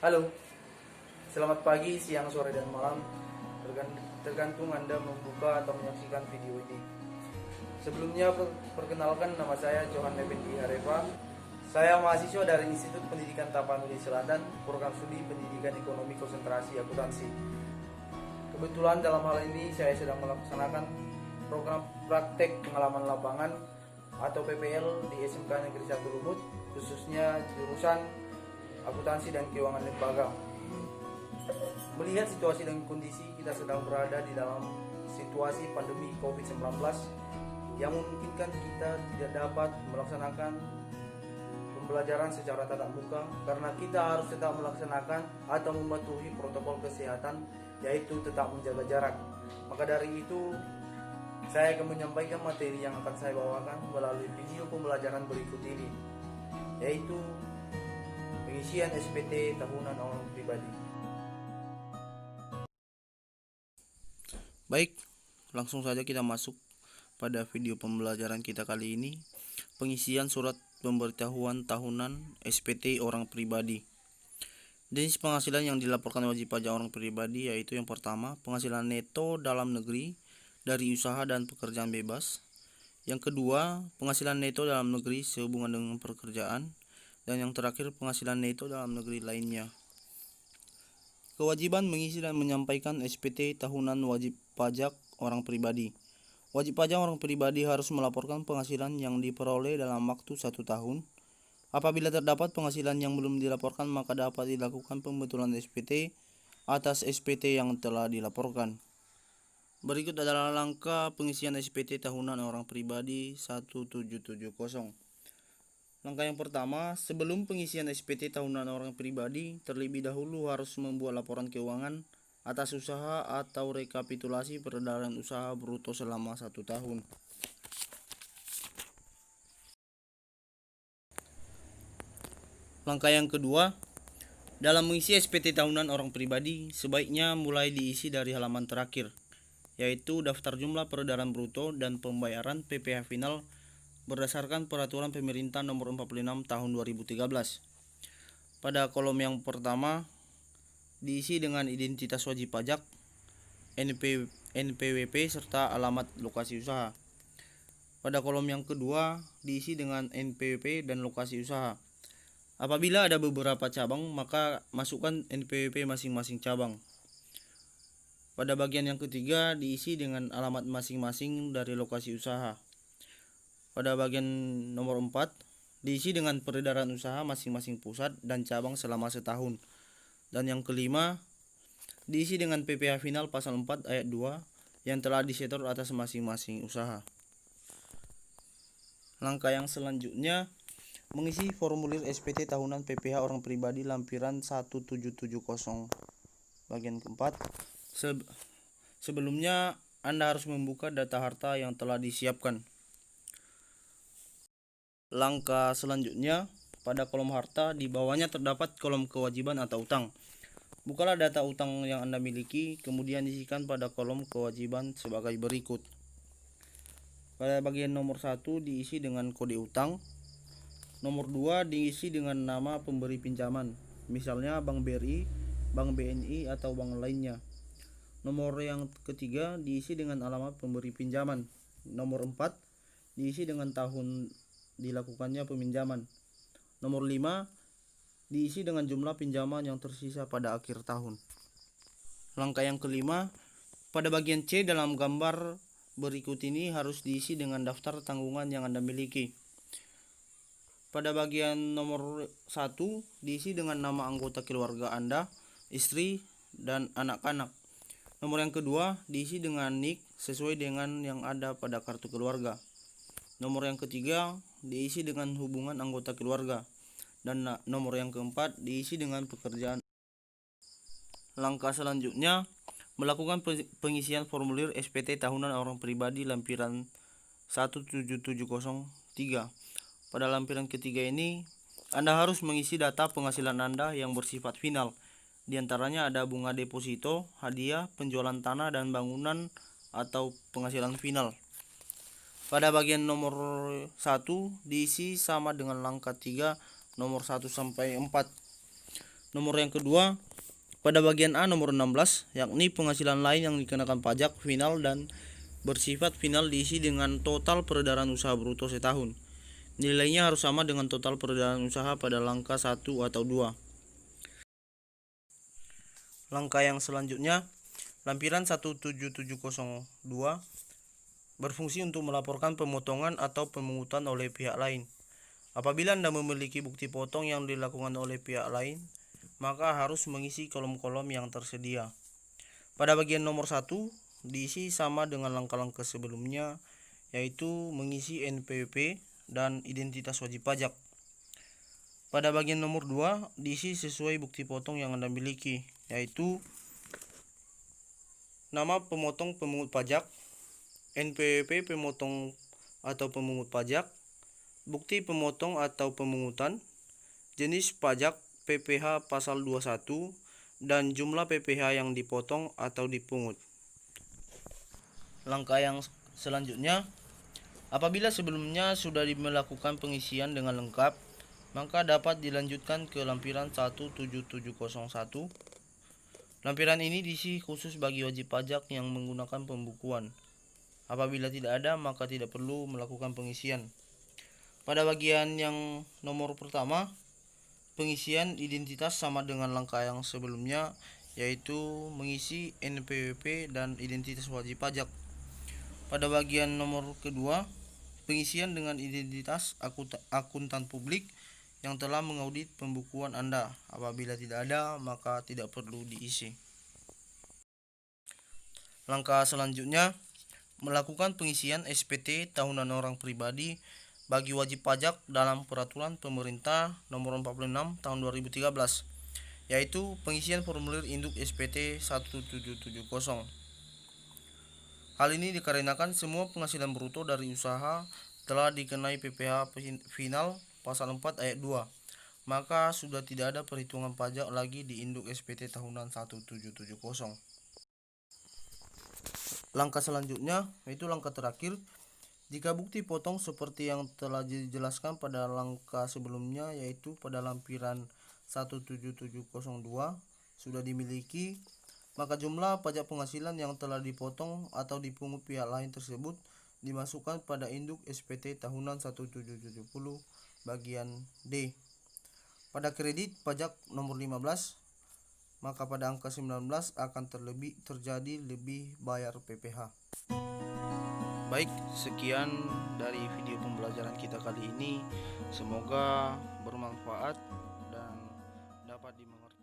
Halo, selamat pagi, siang, sore, dan malam. Tergantung Anda membuka atau menyaksikan video ini. Sebelumnya, perkenalkan, nama saya Johan Effendi Harefa. Saya mahasiswa dari Institut Pendidikan Tapanuli Selatan, Program Studi Pendidikan Ekonomi Konsentrasi Akuntansi. Kebetulan dalam hal ini saya sedang melaksanakan program praktek pengalaman lapangan atau PPL di SMK Negeri 1 Lumut, khususnya jurusan akuntansi dan keuangan lembaga. Melihat situasi dan kondisi kita sedang berada di dalam situasi pandemi COVID-19 yang memungkinkan kita tidak dapat melaksanakan pembelajaran secara tatap muka karena kita harus tetap melaksanakan atau mematuhi protokol kesehatan, yaitu tetap menjaga jarak. Maka dari itu saya akan menyampaikan materi yang akan saya bawakan melalui video pembelajaran berikut ini, yaitu pengisian SPT tahunan orang pribadi. Baik, langsung saja kita masuk pada video pembelajaran kita kali ini, pengisian surat pemberitahuan tahunan SPT orang pribadi. Jenis penghasilan yang dilaporkan wajib pajak orang pribadi yaitu yang pertama, penghasilan neto dalam negeri dari usaha dan pekerjaan bebas. Yang kedua, penghasilan neto dalam negeri sehubungan dengan pekerjaan. Dan yang terakhir, penghasilan neto dalam negeri lainnya. Kewajiban mengisi dan menyampaikan SPT tahunan wajib pajak orang pribadi. Wajib pajak orang pribadi harus melaporkan penghasilan yang diperoleh dalam waktu 1 tahun. Apabila terdapat penghasilan yang belum dilaporkan, maka dapat dilakukan pembetulan SPT atas SPT yang telah dilaporkan. Berikut adalah langkah pengisian SPT tahunan orang pribadi 1770. Langkah yang pertama, sebelum pengisian SPT tahunan orang pribadi, terlebih dahulu harus membuat laporan keuangan atas usaha atau rekapitulasi peredaran usaha bruto selama 1 tahun. Langkah yang kedua, dalam mengisi SPT tahunan orang pribadi, sebaiknya mulai diisi dari halaman terakhir, yaitu daftar jumlah peredaran bruto dan pembayaran PPh final berdasarkan Peraturan Pemerintah Nomor 46 Tahun 2013. Pada kolom yang pertama diisi dengan identitas wajib pajak, NPWP serta alamat lokasi usaha. Pada kolom yang kedua diisi dengan NPWP dan lokasi usaha. Apabila ada beberapa cabang, maka masukkan NPWP masing-masing cabang. Pada bagian yang ketiga diisi dengan alamat masing-masing dari lokasi usaha. Pada bagian nomor 4 diisi dengan peredaran usaha masing-masing pusat dan cabang selama setahun. Dan yang kelima diisi dengan PPh final pasal 4 ayat 2 yang telah disetor atas masing-masing usaha. Langkah yang selanjutnya, mengisi formulir SPT tahunan PPh orang pribadi lampiran 1770 bagian keempat. Sebelumnya Anda harus membuka data harta yang telah disiapkan. Langkah selanjutnya, pada kolom harta di bawahnya terdapat kolom kewajiban atau utang. Bukalah data utang yang Anda miliki, kemudian isikan pada kolom kewajiban sebagai berikut. Pada bagian nomor 1 diisi dengan kode utang. Nomor 2 diisi dengan nama pemberi pinjaman, misalnya Bank BRI, Bank BNI, atau bank lainnya. Nomor yang ketiga diisi dengan alamat pemberi pinjaman. Nomor 4 diisi dengan tahun dilakukannya peminjaman. Nomor 5 diisi dengan jumlah pinjaman yang tersisa pada akhir tahun. Langkah yang kelima, pada bagian C dalam gambar berikut ini harus diisi dengan daftar tanggungan yang Anda miliki. Pada bagian nomor 1 diisi dengan nama anggota keluarga Anda, istri, dan anak-anak. Nomor yang kedua diisi dengan NIK sesuai dengan yang ada pada kartu keluarga. Nomor yang ketiga diisi dengan hubungan anggota keluarga. Dan nomor yang keempat diisi dengan pekerjaan. Langkah selanjutnya, melakukan pengisian formulir SPT tahunan orang pribadi lampiran 17703. Pada lampiran ketiga ini, Anda harus mengisi data penghasilan Anda yang bersifat final. Di antaranya ada bunga deposito, hadiah, penjualan tanah dan bangunan atau penghasilan final. Pada bagian nomor 1 diisi sama dengan langkah 3 nomor 1 sampai 4. Nomor yang kedua, pada bagian A nomor 16, yakni penghasilan lain yang dikenakan pajak final dan bersifat final diisi dengan total peredaran usaha bruto setahun. Nilainya harus sama dengan total peredaran usaha pada langkah 1 atau 2. Langkah yang selanjutnya, lampiran 17702 berfungsi untuk melaporkan pemotongan atau pemungutan oleh pihak lain. Apabila Anda memiliki bukti potong yang dilakukan oleh pihak lain, maka harus mengisi kolom-kolom yang tersedia. Pada bagian nomor 1, diisi sama dengan langkah-langkah sebelumnya, yaitu mengisi NPWP dan identitas wajib pajak. Pada bagian nomor 2, diisi sesuai bukti potong yang Anda miliki, yaitu nama pemotong pemungut pajak, NPWP pemotong atau pemungut pajak, bukti pemotong atau pemungutan, jenis pajak PPh pasal 21, dan jumlah PPh yang dipotong atau dipungut. Langkah yang selanjutnya, apabila sebelumnya sudah melakukan pengisian dengan lengkap, maka dapat dilanjutkan ke lampiran 17701. Lampiran ini diisi khusus bagi wajib pajak yang menggunakan pembukuan. Apabila tidak ada, maka tidak perlu melakukan pengisian. Pada bagian yang nomor pertama, pengisian identitas sama dengan langkah yang sebelumnya, yaitu mengisi NPWP dan identitas wajib pajak. Pada bagian nomor kedua, pengisian dengan identitas akuntan publik yang telah mengaudit pembukuan Anda. Apabila tidak ada, maka tidak perlu diisi. Langkah selanjutnya, melakukan pengisian SPT tahunan orang pribadi bagi wajib pajak dalam peraturan pemerintah nomor 46 tahun 2013, yaitu pengisian formulir induk SPT 1770. Hal ini dikarenakan semua penghasilan bruto dari usaha telah dikenai PPh final pasal 4 ayat 2, maka sudah tidak ada perhitungan pajak lagi di induk SPT tahunan 1770. Langkah selanjutnya, yaitu langkah terakhir, jika bukti potong seperti yang telah dijelaskan pada langkah sebelumnya, yaitu pada lampiran 17702 sudah dimiliki, maka jumlah pajak penghasilan yang telah dipotong atau dipungut pihak lain tersebut dimasukkan pada induk SPT tahunan 1770 bagian D. Pada kredit pajak nomor 15, maka pada angka 19 akan terjadi lebih bayar PPh. Baik, sekian dari video pembelajaran kita kali ini. Semoga bermanfaat dan dapat dimengerti.